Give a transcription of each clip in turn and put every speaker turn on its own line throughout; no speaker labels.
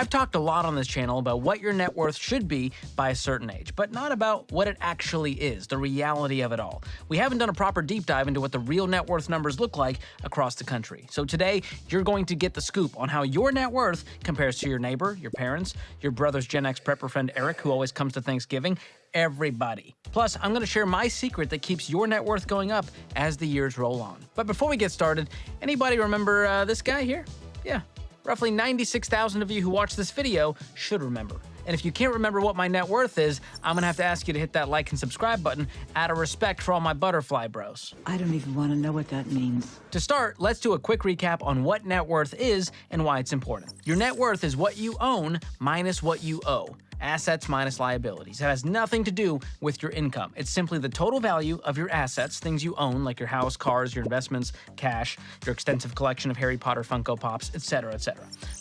I've talked a lot on this channel about what your net worth should be by a certain age, but not about what it actually is, the reality of it all. We haven't done a proper deep dive into what the real net worth numbers look like across the country. So today, you're going to get the scoop on how your net worth compares to your neighbor, your parents, your brother's Gen X prepper friend Eric, who always comes to Thanksgiving, everybody. Plus, I'm going to share my secret that keeps your net worth going up as the years roll on. But before we get started, anybody remember this guy here? Yeah. Roughly 96,000 of you who watch this video should remember. And if you can't remember what my net worth is, I'm gonna have to ask you to hit that like and subscribe button out of respect for all my butterfly bros.
I don't even want to know what that means.
To start, let's do a quick recap on what net worth is and why it's important. Your net worth is what you own minus what you owe. Assets minus liabilities. It has nothing to do with your income. It's simply the total value of your assets, things you own, like your house, cars, your investments, cash, your extensive collection of Harry Potter Funko Pops, etc.,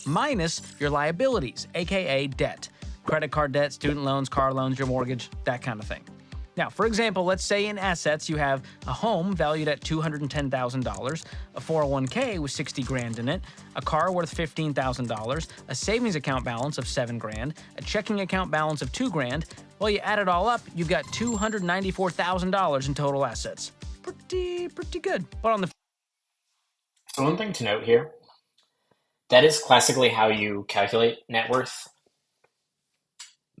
minus your liabilities, aka debt. Credit card debt, student loans, car loans, your mortgage, that kind of thing. Now, for example, let's say in assets you have a home valued at $210,000, a 401k with 60 grand in it, a car worth $15,000, a savings account balance of 7 grand, a checking account balance of 2 grand. Well, you add it all up, you've got $294,000 in total assets. Pretty good. But on the
So one thing to note here, that is classically how you calculate net worth.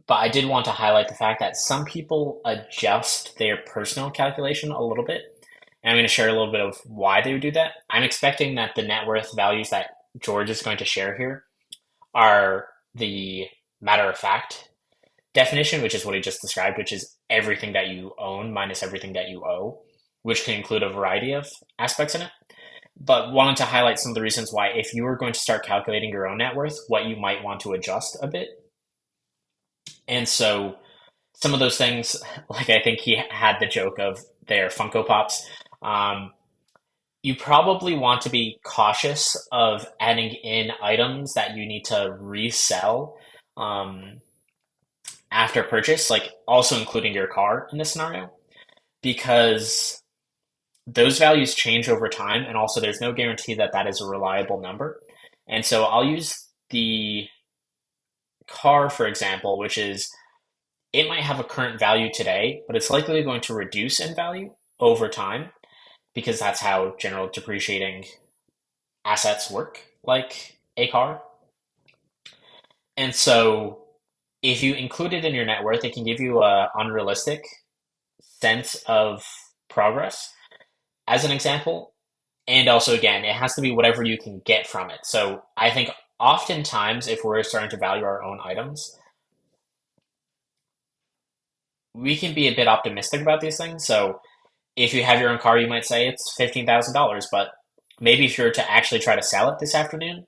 But I did want to highlight the fact that some people adjust their personal calculation a little bit. And I'm going to share a little bit of why they would do that. I'm expecting that the net worth values that George is going to share here are the matter of fact definition, which is what he just described, which is everything that you own minus everything that you owe, which can include a variety of aspects in it. But wanted to highlight some of the reasons why, if you were going to start calculating your own net worth, what you might want to adjust a bit. And so some of those things, like I think he had the joke of their Funko Pops, you probably want to be cautious of adding in items that you need to resell after purchase, like also including your car in this scenario, because those values change over time, and also there's no guarantee that that is a reliable number. And so I'll use the car, for example, which is, it might have a current value today, but it's likely going to reduce in value over time, because that's how general depreciating assets work, like a car. And so if you include it in your net worth, it can give you an unrealistic sense of progress, as an example. And also, again, it has to be whatever you can get from it. So I think oftentimes, if we're starting to value our own items, we can be a bit optimistic about these things. So if you have your own car, you might say it's $15,000, but maybe if you're to actually try to sell it this afternoon,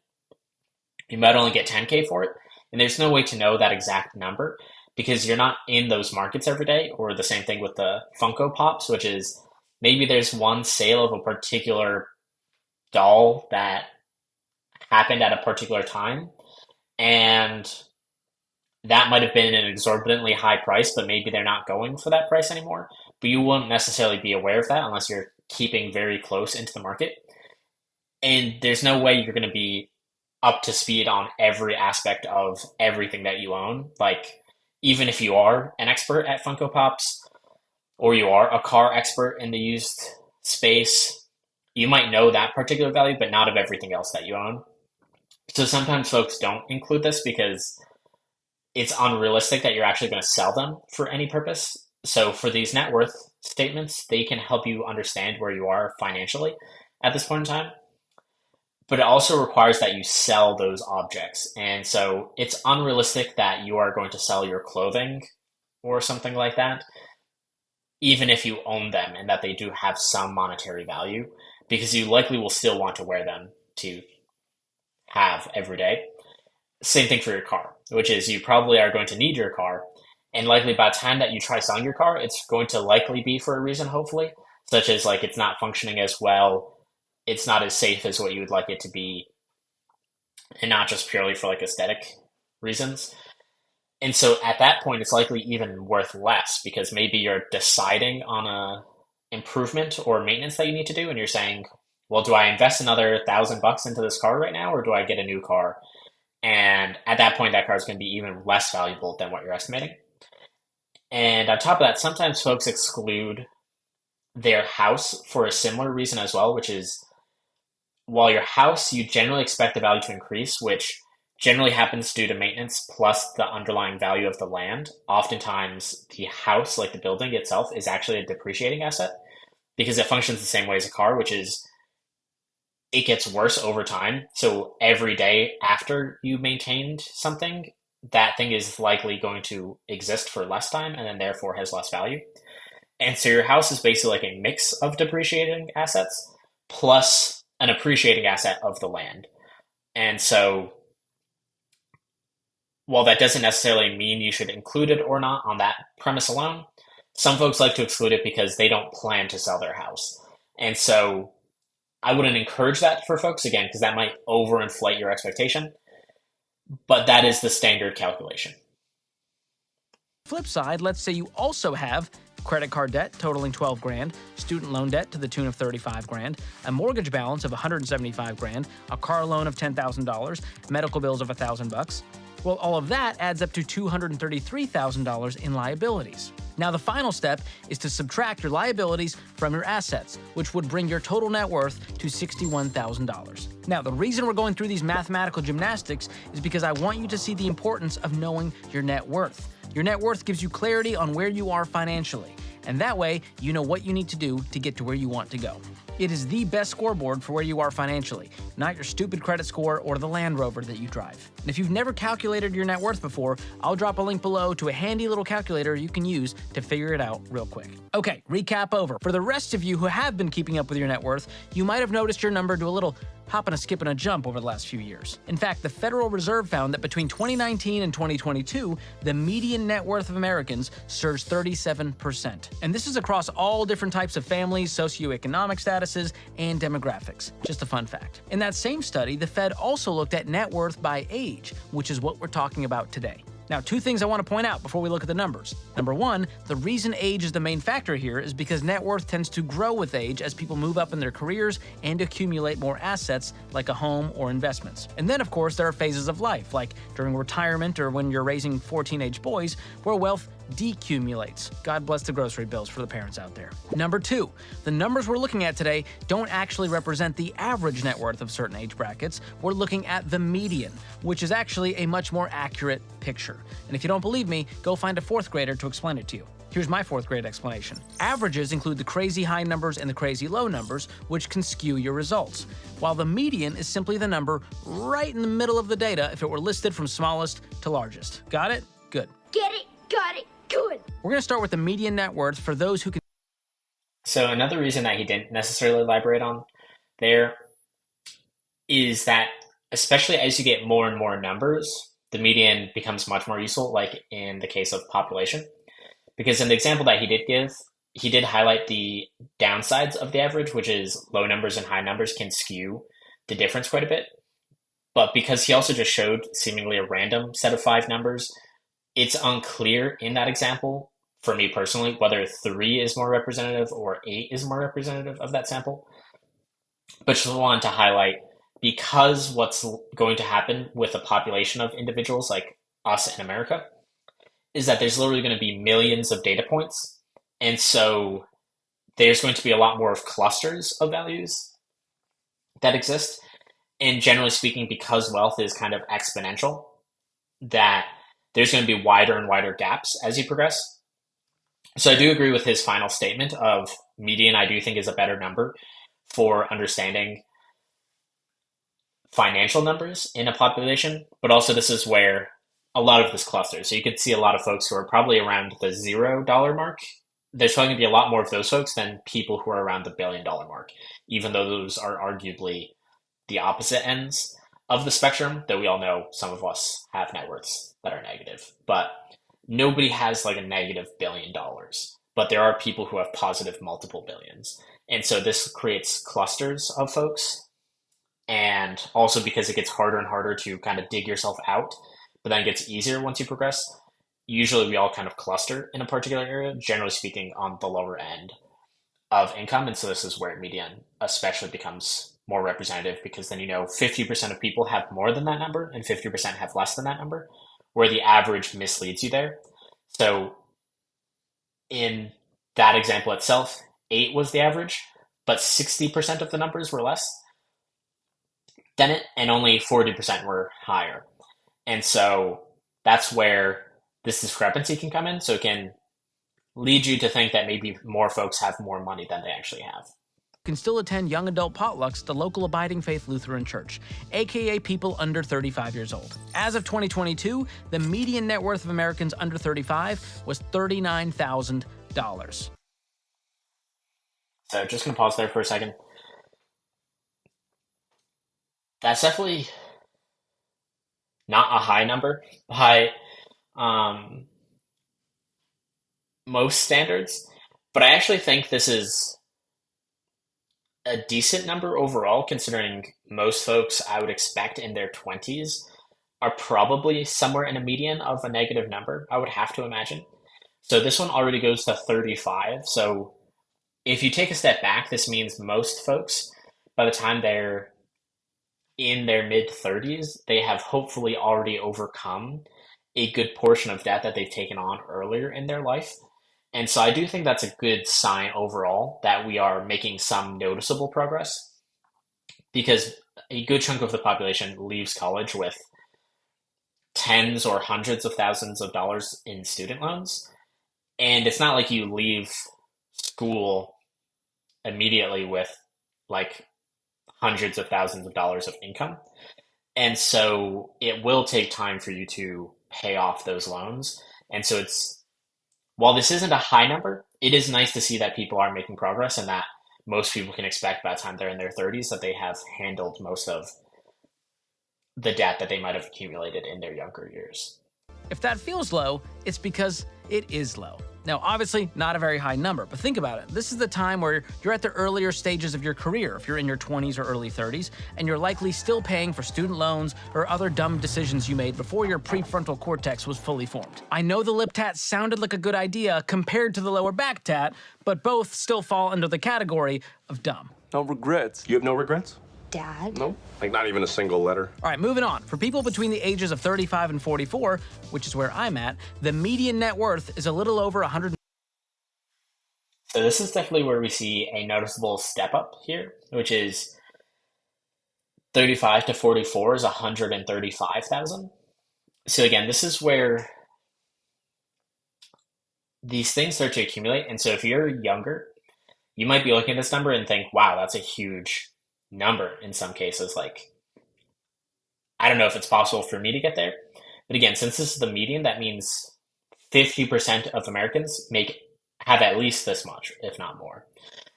you might only get 10K for it. And there's no way to know that exact number because you're not in those markets every day. Or the same thing with the Funko Pops, which is maybe there's one sale of a particular doll that happened at a particular time, and that might have been an exorbitantly high price, but maybe they're not going for that price anymore. But you won't necessarily be aware of that unless you're keeping very close into the market. And there's no way you're going to be up to speed on every aspect of everything that you own. Like, even if you are an expert at Funko Pops, or you are a car expert in the used space, you might know that particular value, but not of everything else that you own. So sometimes folks don't include this because it's unrealistic that you're actually going to sell them for any purpose. So for these net worth statements, they can help you understand where you are financially at this point in time. But it also requires that you sell those objects. And so it's unrealistic that you are going to sell your clothing or something like that, even if you own them and that they do have some monetary value, because you likely will still want to wear them to have every day. Same thing for your car, which is you probably are going to need your car. And likely by the time that you try selling your car, it's going to likely be for a reason, hopefully, such as like it's not functioning as well, it's not as safe as what you would like it to be, and not just purely for like aesthetic reasons. And so at that point, it's likely even worth less because maybe you're deciding on a improvement or maintenance that you need to do, and you're saying, well, do I invest another $1,000 into this car right now, or do I get a new car? And at that point, that car is going to be even less valuable than what you're estimating. And on top of that, sometimes folks exclude their house for a similar reason as well, which is while your house, you generally expect the value to increase, which generally happens due to maintenance plus the underlying value of the land. Oftentimes, the house, like the building itself, is actually a depreciating asset because it functions the same way as a car, which is it gets worse over time. So every day after you maintained something, that thing is likely going to exist for less time and then therefore has less value. And so your house is basically like a mix of depreciating assets plus an appreciating asset of the land. And so while that doesn't necessarily mean you should include it or not on that premise alone, some folks like to exclude it because they don't plan to sell their house. And so I wouldn't encourage that for folks, again, because that might overinflate your expectation. But that is the standard calculation.
Flip side, let's say you also have credit card debt totaling 12 grand, student loan debt to the tune of 35 grand, a mortgage balance of 175 grand, a car loan of $10,000, medical bills of $1,000. Well, all of that adds up to $233,000 in liabilities. Now, the final step is to subtract your liabilities from your assets, which would bring your total net worth to $61,000. Now, the reason we're going through these mathematical gymnastics is because I want you to see the importance of knowing your net worth. Your net worth gives you clarity on where you are financially, and that way, you know what you need to do to get to where you want to go. It is the best scoreboard for where you are financially, not your stupid credit score or the Land Rover that you drive. And if you've never calculated your net worth before, I'll drop a link below to a handy little calculator you can use to figure it out real quick. Okay, recap over. For the rest of you who have been keeping up with your net worth, you might have noticed your number do a little hop and a skip and a jump over the last few years. In fact, the Federal Reserve found that between 2019 and 2022, the median net worth of Americans surged 37%. And this is across all different types of families, socioeconomic statuses, and demographics. Just a fun fact. In that same study, the Fed also looked at net worth by age, which is what we're talking about today. Now, two things I want to point out before we look at the numbers. Number one, the reason age is the main factor here is because net worth tends to grow with age as people move up in their careers and accumulate more assets like a home or investments. And then, of course, there are phases of life, like during retirement or when you're raising 4 teenage boys, where wealth decumulates. God bless the grocery bills for the parents out there. Number two, the numbers we're looking at today don't actually represent the average net worth of certain age brackets. We're looking at the median, which is actually a much more accurate picture. And if you don't believe me, go find a fourth grader to explain it to you. Here's my fourth grade explanation. Averages include the crazy high numbers and the crazy low numbers, which can skew your results, while the median is simply the number right in the middle of the data if it were listed from smallest to largest. Got it? Good.
Get it, got it, good.
We're going to start with the median net worth for those who can.
So another reason that he didn't necessarily elaborate on there is that especially as you get more and more numbers, the median becomes much more useful, like in the case of population. Because in the example that he did give, he did highlight the downsides of the average, which is low numbers and high numbers can skew the difference quite a bit. But because he also just showed seemingly a random set of 5 numbers, it's unclear in that example, for me personally, whether 3 is more representative or 8 is more representative of that sample. But just wanted to highlight, because what's going to happen with a population of individuals like us in America is that there's literally going to be millions of data points. And so there's going to be a lot more of clusters of values that exist. And generally speaking, because wealth is kind of exponential, that there's going to be wider and wider gaps as you progress. So I do agree with his final statement of median, I do think is a better number for understanding financial numbers in a population, but also this is where a lot of this clusters. So you could see a lot of folks who are probably around the $0 mark. There's probably going to be a lot more of those folks than people who are around the $1 billion mark, even though those are arguably the opposite ends of the spectrum, though we all know some of us have net worths that are negative. But nobody has like a negative $1 billion, but there are people who have positive multiple billions. And so this creates clusters of folks. And also because it gets harder and harder to kind of dig yourself out, but then it gets easier once you progress. Usually we all kind of cluster in a particular area, generally speaking on the lower end of income. And so this is where median especially becomes more representative, because then 50% of people have more than that number and 50% have less than that number, where the average misleads you there. So in that example itself, 8 was the average, but 60% of the numbers were less than it, and only 40% were higher. And so that's where this discrepancy can come in. So it can lead you to think that maybe more folks have more money than they actually have.
You can still attend young adult potlucks at the local Abiding Faith Lutheran Church, aka people under 35 years old. As of 2022, the median net worth of Americans under 35 was $39,000.
So just going to pause there for a second. That's definitely not a high number by most standards, but I actually think this is a decent number overall, considering most folks I would expect in their 20s are probably somewhere in a median of a negative number, I would have to imagine. So this one already goes to 35. So if you take a step back, this means most folks, by the time they're in their mid 30s, they have hopefully already overcome a good portion of debt that they've taken on earlier in their life. And so I do think that's a good sign overall that we are making some noticeable progress, because a good chunk of the population leaves college with tens or hundreds of thousands of dollars in student loans. And it's not like you leave school immediately with like hundreds of thousands of dollars of income. And so it will take time for you to pay off those loans. And so while this isn't a high number, it is nice to see that people are making progress, and that most people can expect by the time they're in their 30s that they have handled most of the debt that they might have accumulated in their younger years.
If that feels low, it's because it is low. Now, obviously, not a very high number, but think about it. This is the time where you're at the earlier stages of your career, if you're in your 20s or early 30s, and you're likely still paying for student loans or other dumb decisions you made before your prefrontal cortex was fully formed. I know the lip tat sounded like a good idea compared to the lower back tat, but both still fall under the category of dumb.
No regrets.
You have no regrets?
Dad?
No? Like not even a single letter?
All right, moving on. For people between the ages of 35 and 44, which is where I'm at, the median net worth is a little over 100.
So this is definitely where we see a noticeable step up here, which is 35 to 44 is 135,000. So again, this is where these things start to accumulate. And so if you're younger, you might be looking at this number and think, wow, that's a huge number in some cases. Like, I don't know if it's possible for me to get there. But again, since this is the median, that means 50% of Americans have at least this much, if not more.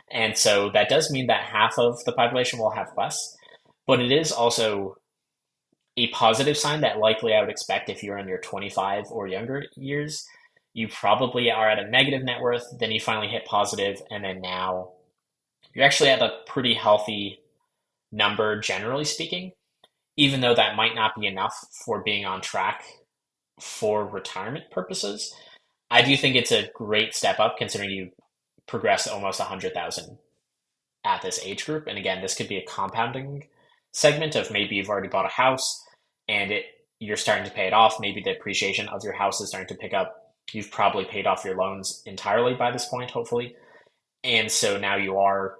And so that does mean that half of the population will have less. But it is also a positive sign that likely I would expect if you're in your 25 or younger years, you probably are at a negative net worth, then you finally hit positive, and then now you're actually at a pretty healthy number, generally speaking, even though that might not be enough for being on track for retirement purposes. I do think it's a great step up considering you progress to almost 100,000 at this age group. And again, this could be a compounding segment of maybe you've already bought a house and you're starting to pay it off. Maybe the appreciation of your house is starting to pick up. You've probably paid off your loans entirely by this point, hopefully. And so now you are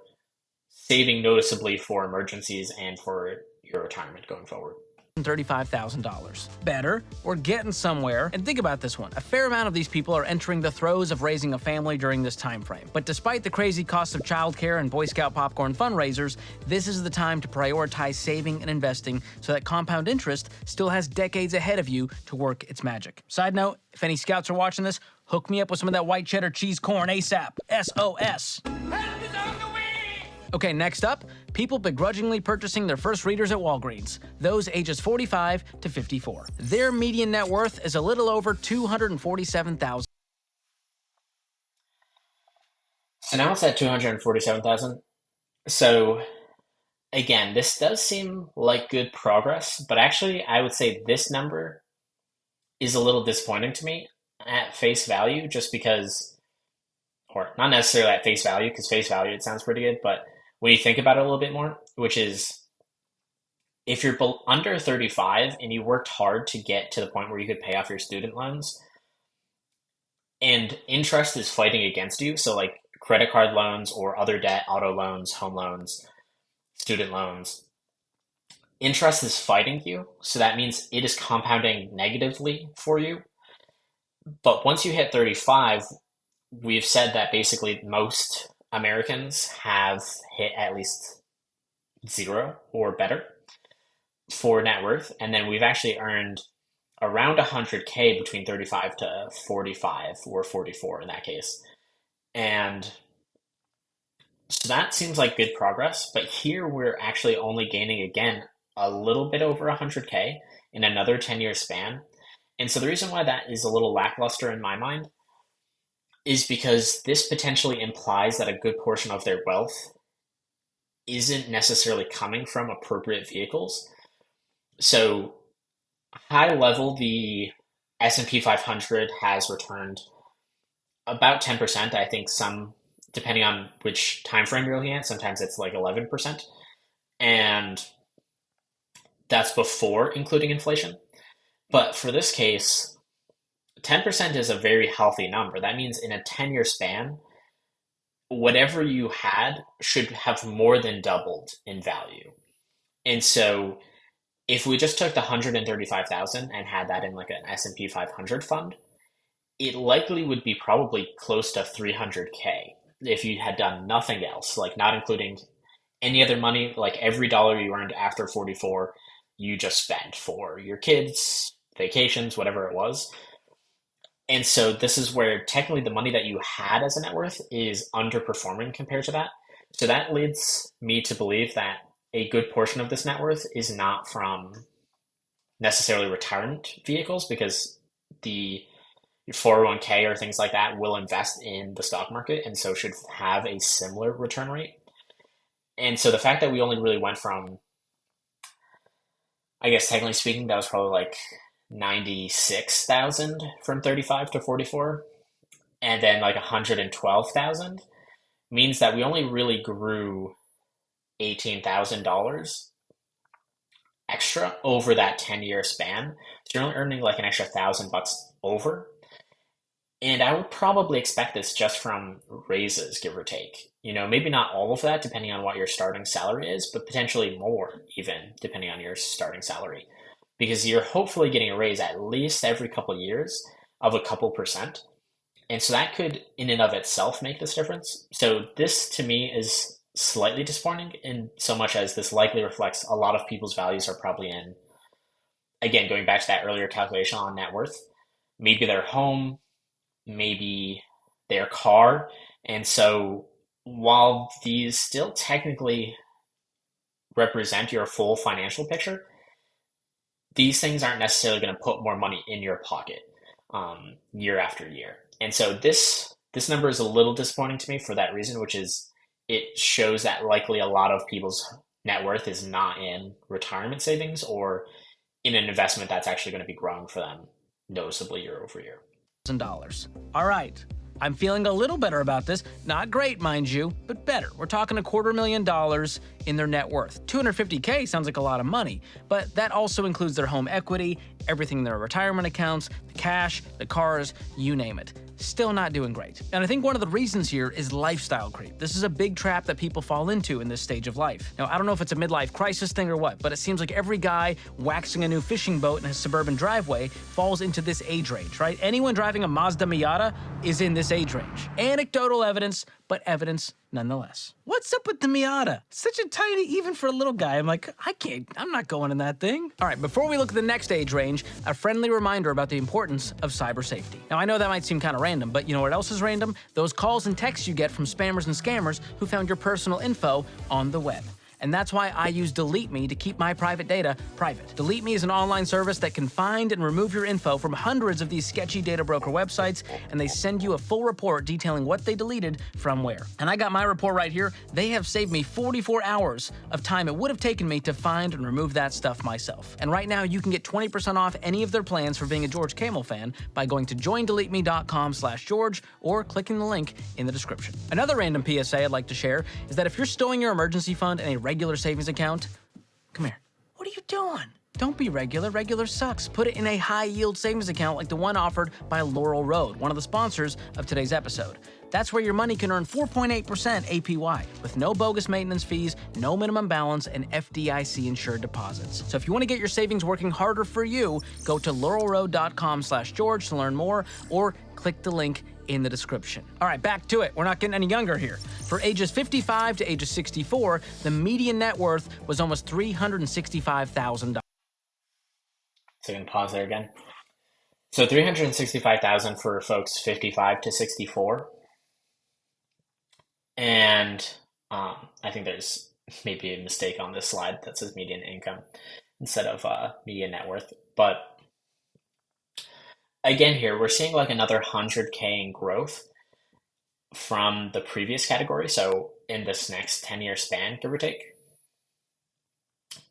saving noticeably for emergencies and for your retirement going forward.
$35,000. Better, we're getting somewhere. And think about this one. A fair amount of these people are entering the throes of raising a family during this time frame. But despite the crazy costs of childcare and Boy Scout popcorn fundraisers, this is the time to prioritize saving and investing so that compound interest still has decades ahead of you to work its magic. Side note, if any scouts are watching this, hook me up with some of that white cheddar cheese corn ASAP. SOS. Okay, next up, people begrudgingly purchasing their first readers at Walgreens, those ages 45 to 54. Their median net worth is a little over $247,000.
So now it's at 247,000. So again, this does seem like good progress, but actually I would say this number is a little disappointing to me at face value, just because or not necessarily at face value, because face value, it sounds pretty good, but when you think about it a little bit more, which is if you're under 35 and you worked hard to get to the point where you could pay off your student loans and interest is fighting against you, so like credit card loans or other debt, auto loans, home loans, student loans, interest is fighting you. So that means it is compounding negatively for you. But once you hit 35, we've said that basically most Americans have hit at least 0 or better for net worth. And then we've actually earned around 100K between 35 to 45 or 44 in that case. And so that seems like good progress. But here we're actually only gaining, again, a little bit over 100K in another 10-year span. And so the reason why that is a little lackluster in my mind is because this potentially implies that a good portion of their wealth isn't necessarily coming from appropriate vehicles. So high level, the S&P 500 has returned about 10%. I think some, depending on which time frame you're looking at, sometimes it's like 11%. And that's before including inflation. But for this case, 10% is a very healthy number. That means in a 10-year span, whatever you had should have more than doubled in value. And so if we just took the 135,000 and had that in like an S&P 500 fund, it likely would be probably close to 300K if you had done nothing else, like not including any other money, like every dollar you earned after 44, you just spent for your kids, vacations, whatever it was. And so this is where technically the money that you had as a net worth is underperforming compared to that. So that leads me to believe that a good portion of this net worth is not from necessarily retirement vehicles, because the 401k or things like that will invest in the stock market and so should have a similar return rate. And so the fact that we only really went from, I guess technically speaking, that was probably like 96,000 from 35 to 44, and then like 112,000 means that we only really grew $18,000 extra over that 10-year span. So you're only earning like an extra $1,000 over. And I would probably expect this just from raises, give or take. You know, maybe not all of that depending on what your starting salary is, but potentially more even depending on your starting salary. Because you're hopefully getting a raise at least every couple of years of a couple percent. And so that could in and of itself make this difference. So this to me is slightly disappointing in so much as this likely reflects a lot of people's values are probably in, again, going back to that earlier calculation on net worth, maybe their home, maybe their car. And so while these still technically represent your full financial picture, these things aren't necessarily going to put more money in your pocket year after year. And so this number is a little disappointing to me for that reason, which is it shows that likely a lot of people's net worth is not in retirement savings or in an investment that's actually going to be growing for them noticeably year over year.
$1,000. All right. I'm feeling a little better about this. Not great, mind you, but better. We're talking $250,000 in their net worth. $250K sounds like a lot of money, but that also includes their home equity, everything in their retirement accounts, the cash, the cars, you name it. Still not doing great. And I think one of the reasons here is lifestyle creep. This is a big trap that people fall into in this stage of life. Now, I don't know if it's a midlife crisis thing or what, but it seems like every guy waxing a new fishing boat in his suburban driveway falls into this age range, right? Anyone driving a Mazda Miata is in this age range. Anecdotal evidence, but evidence nonetheless. What's up with the Miata? Such a tiny, even for a little guy. I'm like, I'm not going in that thing. All right, before we look at the next age range, a friendly reminder about the importance of cyber safety. Now, I know that might seem kind of random, but you know what else is random? Those calls and texts you get from spammers and scammers who found your personal info on the web. And that's why I use Delete Me to keep my private data private. Delete Me is an online service that can find and remove your info from hundreds of these sketchy data broker websites, and they send you a full report detailing what they deleted from where. And I got my report right here. They have saved me 44 hours of time it would have taken me to find and remove that stuff myself. And right now you can get 20% off any of their plans for being a George Kamel fan by going to joindeleteme.com/George or clicking the link in the description. Another random PSA I'd like to share is that if you're storing your emergency fund in a regular savings account, come here. What are you doing? Don't be regular. Regular sucks. Put it in a high-yield savings account like the one offered by Laurel Road, one of the sponsors of today's episode. That's where your money can earn 4.8% APY with no bogus maintenance fees, no minimum balance, and FDIC-insured deposits. So if you want to get your savings working harder for you, go to laurelroad.com/George to learn more or click the link in the description. All right, back to it. We're not getting any younger here. For ages 55 to ages 64, the median net worth was almost $365,000.
So I'm gonna pause there again. So 365,000 for folks 55 to 64. And I think there's maybe a mistake on this slide that says median income instead of median net worth. But again, here we're seeing like another 100K in growth from the previous category. So in this next 10-year span, give or take.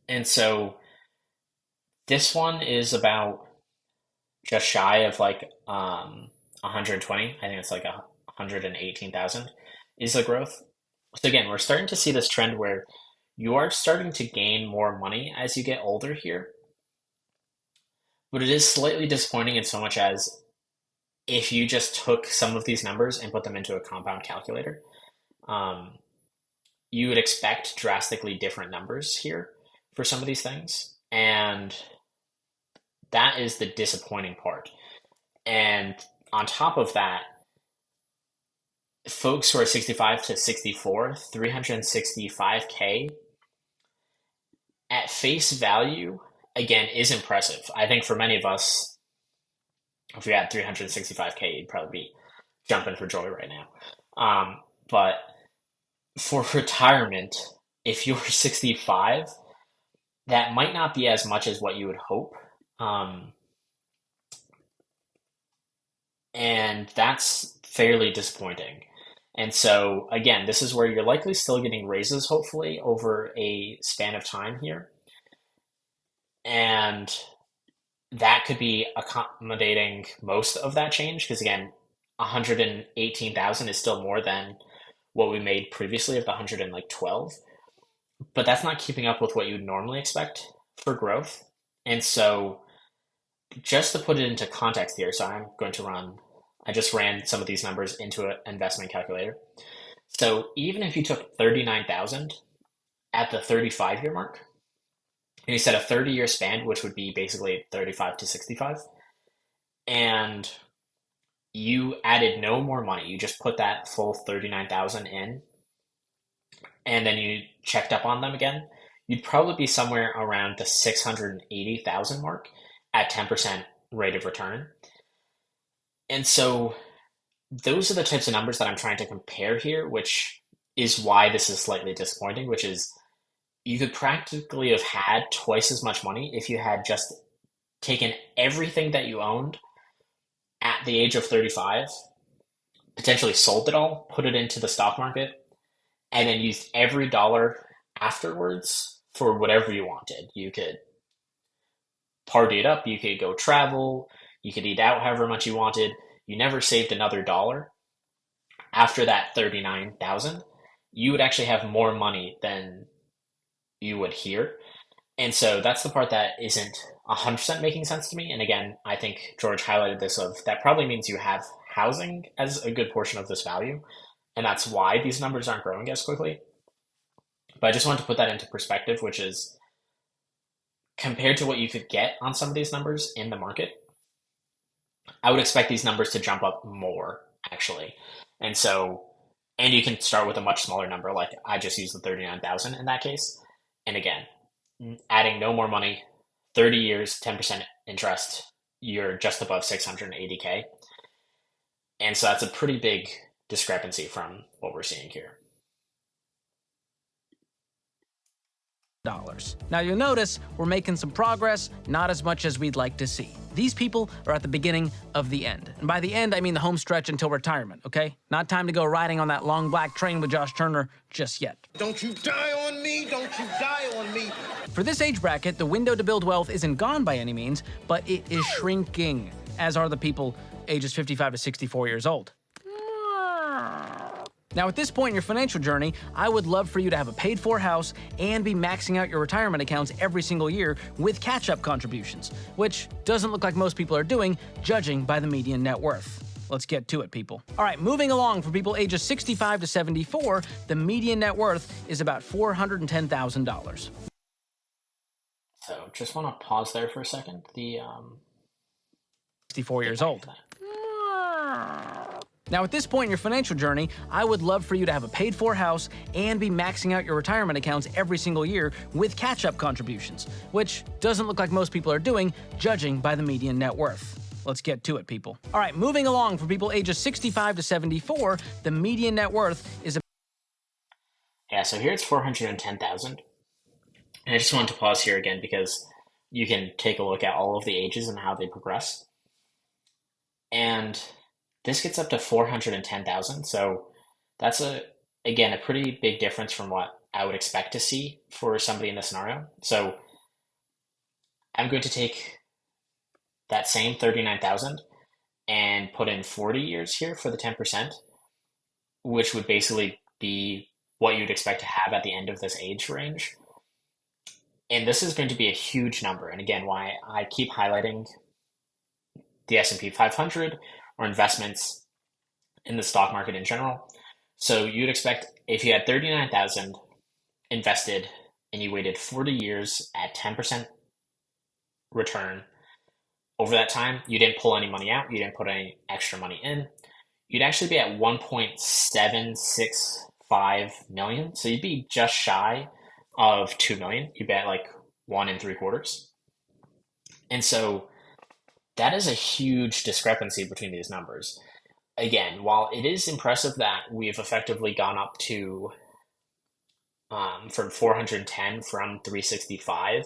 And so this one is about just shy of like 120. I think it's like 118,000 is the growth. So again, we're starting to see this trend where you are starting to gain more money as you get older here. But it is slightly disappointing in so much as if you just took some of these numbers and put them into a compound calculator, you would expect drastically different numbers here for some of these things. And that is the disappointing part. And on top of that, folks who are 65 to 64, 365K at face value, again, is impressive. I think for many of us, if we had 365K, you'd probably be jumping for joy right now. But for retirement, if you're 65, that might not be as much as what you would hope. And that's fairly disappointing. And so, again, this is where you're likely still getting raises, hopefully, over a span of time here. And that could be accommodating most of that change, because, again, 118,000 is still more than what we made previously of the 112. But that's not keeping up with what you'd normally expect for growth. And so, just to put it into context here, so I just ran some of these numbers into an investment calculator. So even if you took 39,000 at the 35-year mark, and you set a 30-year span, which would be basically 35 to 65, and you added no more money, you just put that full 39,000 in, and then you checked up on them again, you'd probably be somewhere around the 680,000 mark at 10% rate of return. And so those are the types of numbers that I'm trying to compare here, which is why this is slightly disappointing, which is you could practically have had twice as much money if you had just taken everything that you owned at the age of 35, potentially sold it all, put it into the stock market, and then used every dollar afterwards for whatever you wanted. You could party it up, you could go travel, you could eat out however much you wanted. You never saved another dollar. After that 39,000, you would actually have more money than you would here. And so that's the part that isn't 100% making sense to me. And again, I think George highlighted this of that probably means you have housing as a good portion of this value. And that's why these numbers aren't growing as quickly. But I just wanted to put that into perspective, which is compared to what you could get on some of these numbers in the market, I would expect these numbers to jump up more, actually. And you can start with a much smaller number, like I just used the 39,000 in that case. And again, adding no more money, 30 years, 10% interest, you're just above 680K. And so that's a pretty big discrepancy from what we're seeing here.
Now you'll notice we're making some progress, not as much as we'd like to see. These people are at the beginning of the end. And by the end, I mean the home stretch until retirement, okay? Not time to go riding on that long black train with Josh Turner just yet.
Don't you die on me, don't you die on me.
For this age bracket, the window to build wealth isn't gone by any means, but it is shrinking, as are the people ages 55 to 64 years old. Now, at this point in your financial journey, I would love for you to have a paid-for house and be maxing out your retirement accounts every single year with catch-up contributions, which doesn't look like most people are doing, judging by the median net worth. Let's get to it, people. All right, moving along, for people ages 65 to 74, the median net worth is about $410,000.
So just want to pause there for a second.
64 years old. Now, at this point in your financial journey, I would love for you to have a paid-for house and be maxing out your retirement accounts every single year with catch-up contributions, which doesn't look like most people are doing, judging by the median net worth. Let's get to it, people. All right, moving along, for people ages 65 to 74, the median net worth is...
Yeah, so here it's 410,000. And I just wanted to pause here again because you can take a look at all of the ages and how they progress. And this gets up to 410,000. So that's again a pretty big difference from what I would expect to see for somebody in this scenario. So I'm going to take that same 39,000 and put in 40 years here for the 10%, which would basically be what you'd expect to have at the end of this age range. And this is going to be a huge number. And again, why I keep highlighting the S&P 500 or investments in the stock market in general. So you'd expect if you had 39,000 invested and you waited 40 years at 10% return over that time, you didn't pull any money out, you didn't put any extra money in, you'd actually be at 1.765 million. So you'd be just shy of 2 million. You'd be at like 1 3/4. And so that is a huge discrepancy between these numbers. Again, while it is impressive that we've effectively gone up to from 410 from 365,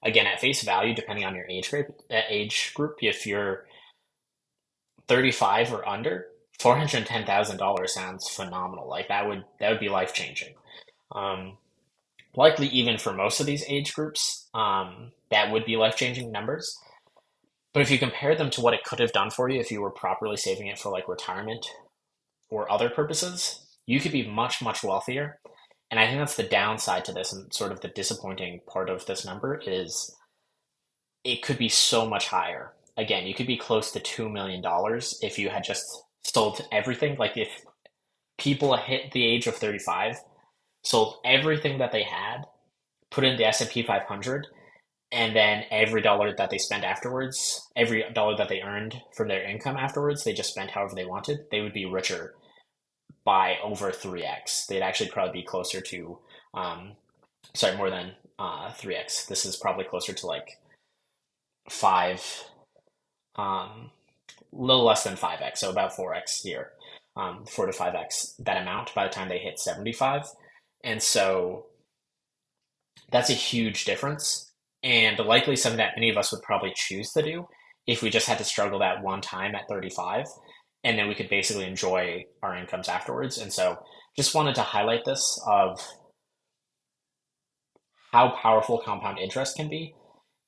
again, at face value, depending on your age group, if you're 35 or under, $410,000 sounds phenomenal. Like that would be life changing. Likely even for most of these age groups, that would be life changing numbers. But if you compare them to what it could have done for you if you were properly saving it for like retirement or other purposes, you could be much, much wealthier. And I think that's the downside to this, and sort of the disappointing part of this number is it could be so much higher. Again, you could be close to $2 million if you had just sold everything. Like if people hit the age of 35, sold everything that they had, put in the S&P 500, and then every dollar that they spent afterwards, every dollar that they earned from their income afterwards, they just spent however they wanted, they would be richer by over 3x. They'd actually probably be closer to, more than 3x. This is probably closer to like 5, little less than 5x, so about 4x here, 4 to 5x that amount by the time they hit 75. And so that's a huge difference, and likely something that many of us would probably choose to do if we just had to struggle that one time at 35, and then we could basically enjoy our incomes afterwards. And so just wanted to highlight this of how powerful compound interest can be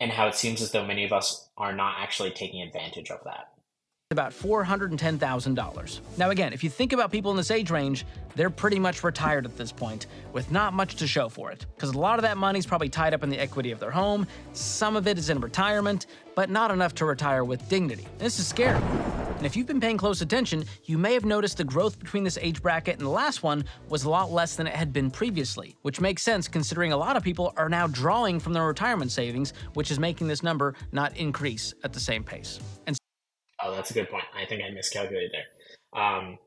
and how it seems as though many of us are not actually taking advantage of that.
About $410,000. Now again, if you think about people in this age range, they're pretty much retired at this point with not much to show for it, because a lot of that money's probably tied up in the equity of their home, some of it is in retirement, but not enough to retire with dignity. This is scary. And if you've been paying close attention, you may have noticed the growth between this age bracket and the last one was a lot less than it had been previously, which makes sense considering a lot of people are now drawing from their retirement savings, which is making this number not increase at the same pace. And
oh, that's a good point. I think I miscalculated there.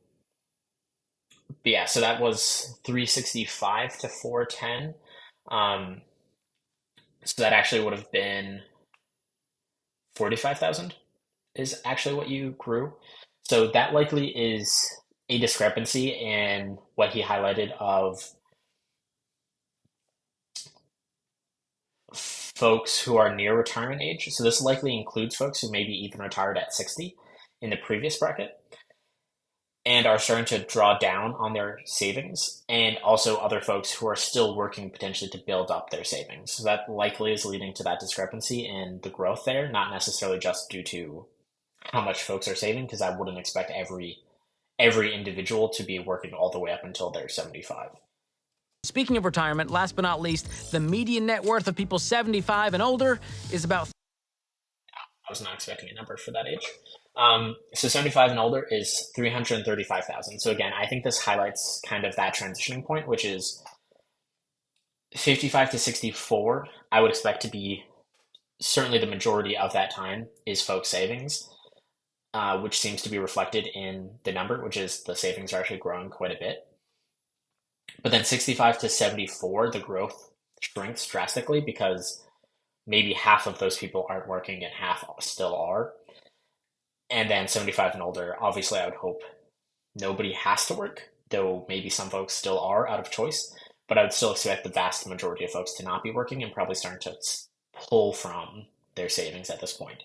But yeah, so that was 365 to 410. So that actually would have been 45,000 is actually what you grew. So that likely is a discrepancy in what he highlighted of folks who are near retirement age. So this likely includes folks who maybe even retired at 60 in the previous bracket and are starting to draw down on their savings, and also other folks who are still working potentially to build up their savings. So that likely is leading to that discrepancy in the growth there, not necessarily just due to how much folks are saving, because I wouldn't expect every individual to be working all the way up until they're 75.
Speaking of retirement, last but not least, the median net worth of people 75 and older is about...
I was not expecting a number for that age. So 75 and older is 335,000. So again, I think this highlights kind of that transitioning point, which is 55 to 64. I would expect to be certainly the majority of that time is folks' savings, which seems to be reflected in the number, which is the savings are actually growing quite a bit. But then 65 to 74, the growth shrinks drastically because maybe half of those people aren't working and half still are. And then 75 and older, obviously I would hope nobody has to work, though maybe some folks still are out of choice. But I would still expect the vast majority of folks to not be working and probably starting to pull from their savings at this point.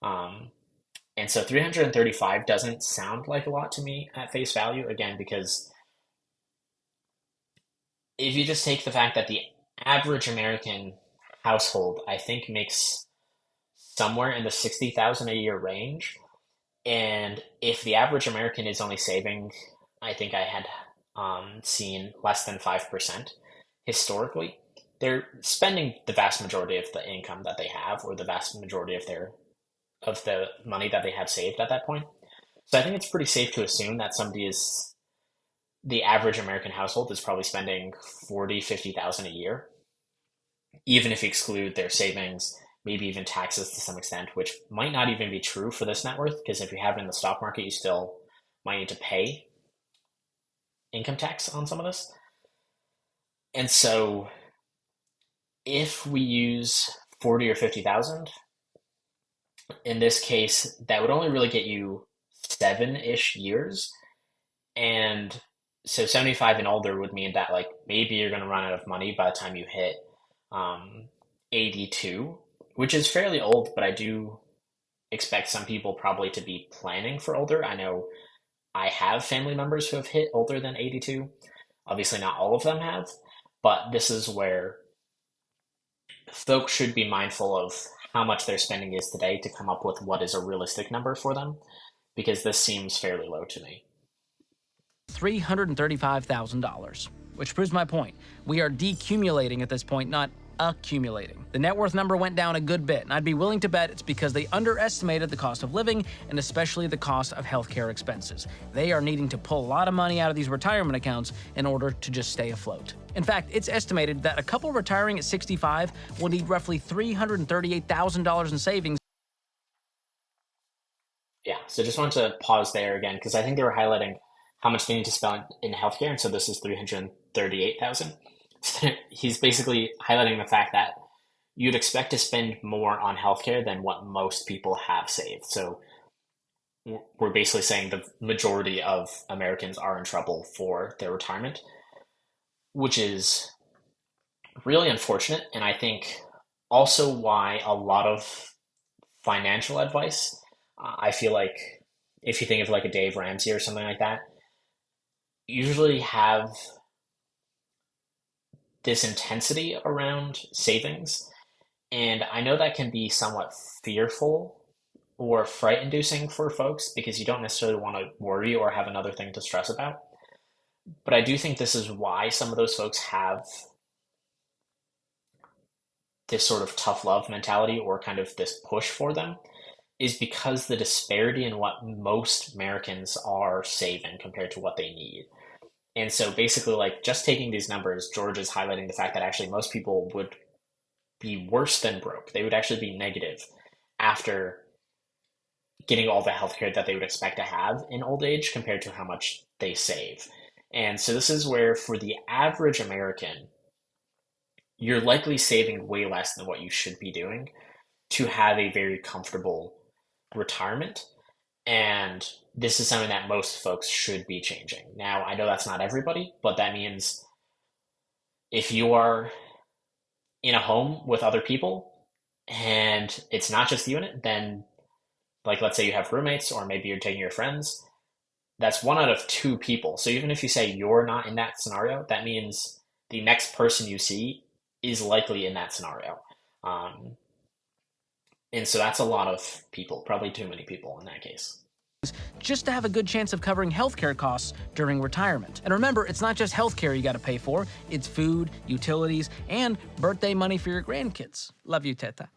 And so 335 doesn't sound like a lot to me at face value, again, because if you just take the fact that the average American household, I think, makes somewhere in the 60,000 a year range. And if the average American is only saving, I think I had seen less than 5% historically, they're spending the vast majority of the income that they have, or the vast majority of the money that they have saved at that point. So I think it's pretty safe to assume that the average American household is probably spending 40, 50,000 a year, even if you exclude their savings, maybe even taxes to some extent, which might not even be true for this net worth, because if you have it in the stock market, you still might need to pay income tax on some of this. And so if we use 40 or 50,000, in this case, that would only really get you 7-ish years. And so 75 and older would mean that like maybe you're going to run out of money by the time you hit 82, which is fairly old, but I do expect some people probably to be planning for older. I know I have family members who have hit older than 82. Obviously, not all of them have, but this is where folks should be mindful of how much their spending is today to come up with what is a realistic number for them, because this seems fairly low to me.
$335,000, which proves my point. We are decumulating at this point, not accumulating. The net worth number went down a good bit, and I'd be willing to bet it's because they underestimated the cost of living and especially the cost of healthcare expenses. They are needing to pull a lot of money out of these retirement accounts in order to just stay afloat. In fact, it's estimated that a couple retiring at 65 will need roughly $338,000 in savings.
Yeah, so just wanted to pause there again, because I think they were highlighting how much they need to spend in healthcare, and so this is 338,000. So he's basically highlighting the fact that you'd expect to spend more on healthcare than what most people have saved. So we're basically saying the majority of Americans are in trouble for their retirement, which is really unfortunate, and I think also why a lot of financial advice, I feel like if you think of like a Dave Ramsey or something like that, usually have this intensity around savings. And I know that can be somewhat fearful or fright-inducing for folks because you don't necessarily want to worry or have another thing to stress about. But I do think this is why some of those folks have this sort of tough love mentality or kind of this push for them, is because the disparity in what most Americans are saving compared to what they need. And so basically, like, just taking these numbers, George is highlighting the fact that actually most people would be worse than broke. They would actually be negative after getting all the healthcare that they would expect to have in old age compared to how much they save. And so this is where, for the average American, you're likely saving way less than what you should be doing to have a very comfortable retirement. And this is something that most folks should be changing. Now, I know that's not everybody, but that means if you are in a home with other people and it's not just you in it, then like let's say you have roommates or maybe you're taking your friends, that's one out of two people. So even if you say you're not in that scenario, that means the next person you see is likely in that scenario. And so that's a lot of people, probably too many people in that case.
Just to have a good chance of covering healthcare costs during retirement. And remember, it's not just healthcare you got to pay for, it's food, utilities, and birthday money for your grandkids. Love you, Teta.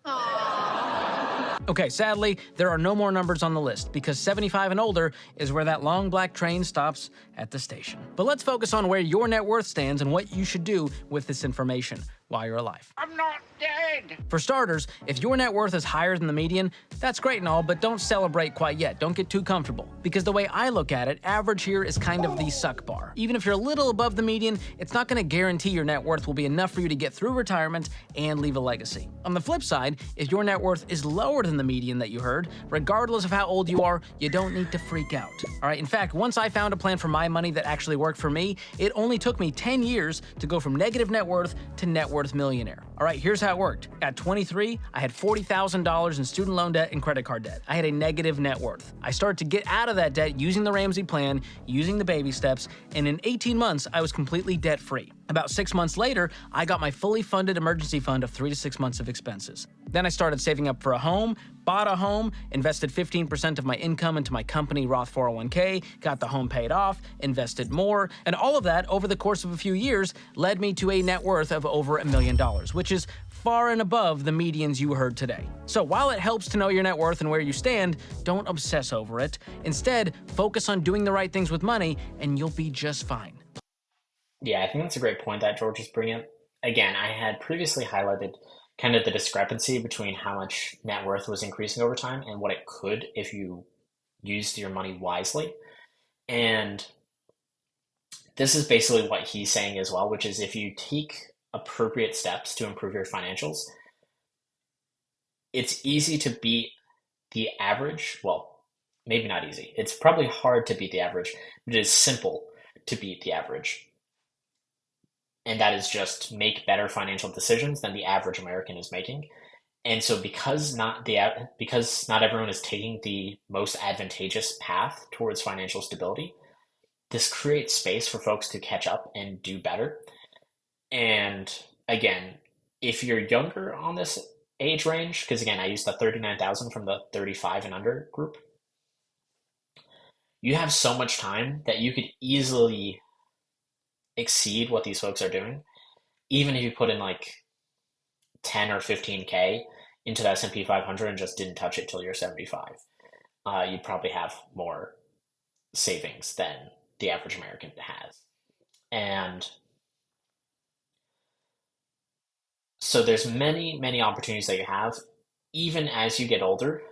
Okay, sadly, there are no more numbers on the list because 75 and older is where that long black train stops at the station. But let's focus on where your net worth stands and what you should do with this information while you're alive.
I'm not dead.
For starters, if your net worth is higher than the median, that's great and all, but don't celebrate quite yet. Don't get too comfortable. Because the way I look at it, average here is kind of the suck bar. Even if you're a little above the median, it's not gonna guarantee your net worth will be enough for you to get through retirement and leave a legacy. On the flip side, if your net worth is lower than the median that you heard, regardless of how old you are, you don't need to freak out. All right, in fact, once I found a plan for my money that actually worked for me, it only took me 10 years to go from negative net worth to net worth millionaire. All right, here's how it worked. At 23, I had $40,000 in student loan debt and credit card debt. I had a negative net worth. I started to get out of that debt using the Ramsey plan, using the baby steps, and in 18 months, I was completely debt-free. About 6 months later, I got my fully funded emergency fund of 3 to 6 months of expenses. Then I started saving up for a home, bought a home, invested 15% of my income into my company Roth 401k, got the home paid off, invested more, and all of that over the course of a few years led me to a net worth of over $1 million, which is far and above the medians you heard today. So while it helps to know your net worth and where you stand, don't obsess over it. Instead, focus on doing the right things with money and you'll be just fine.
Yeah, I think that's a great point that George is bringing up. Again, I had previously highlighted kind of the discrepancy between how much net worth was increasing over time and what it could if you used your money wisely. And this is basically what he's saying as well, which is if you take appropriate steps to improve your financials, it's easy to beat the average. Well, maybe not easy. It's probably hard to beat the average, but it is simple to beat the average. And that is just make better financial decisions than the average American is making. And so because not everyone is taking the most advantageous path towards financial stability, this creates space for folks to catch up and do better. And again, if you're younger on this age range, because again, I used the 39,000 from the 35 and under group, you have so much time that you could easily exceed what these folks are doing. Even if you put in like 10 or 15K into the S&P 500 and just didn't touch it till you're 75, you'd probably have more savings than the average American has. And so there's many, many opportunities that you have, even as you get older,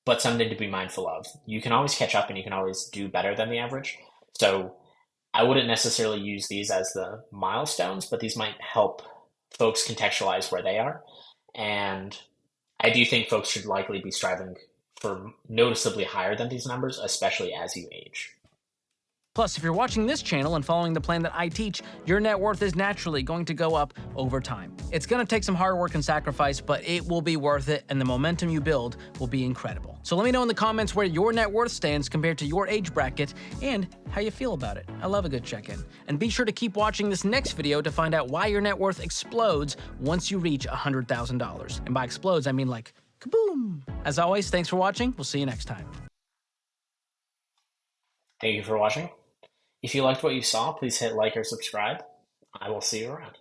but something to be mindful of. You can always catch up and you can always do better than the average. So I wouldn't necessarily use these as the milestones, but these might help folks contextualize where they are. And I do think folks should likely be striving for noticeably higher than these numbers, especially as you age.
Plus, if you're watching this channel and following the plan that I teach, your net worth is naturally going to go up over time. It's going to take some hard work and sacrifice, but it will be worth it, and the momentum you build will be incredible. So let me know in the comments where your net worth stands compared to your age bracket and how you feel about it. I love a good check-in. And be sure to keep watching this next video to find out why your net worth explodes once you reach $100,000. And by explodes, I mean like kaboom! As always, thanks for watching. We'll see you next time.
Thank you for watching. If you liked what you saw, please hit like or subscribe. I will see you around.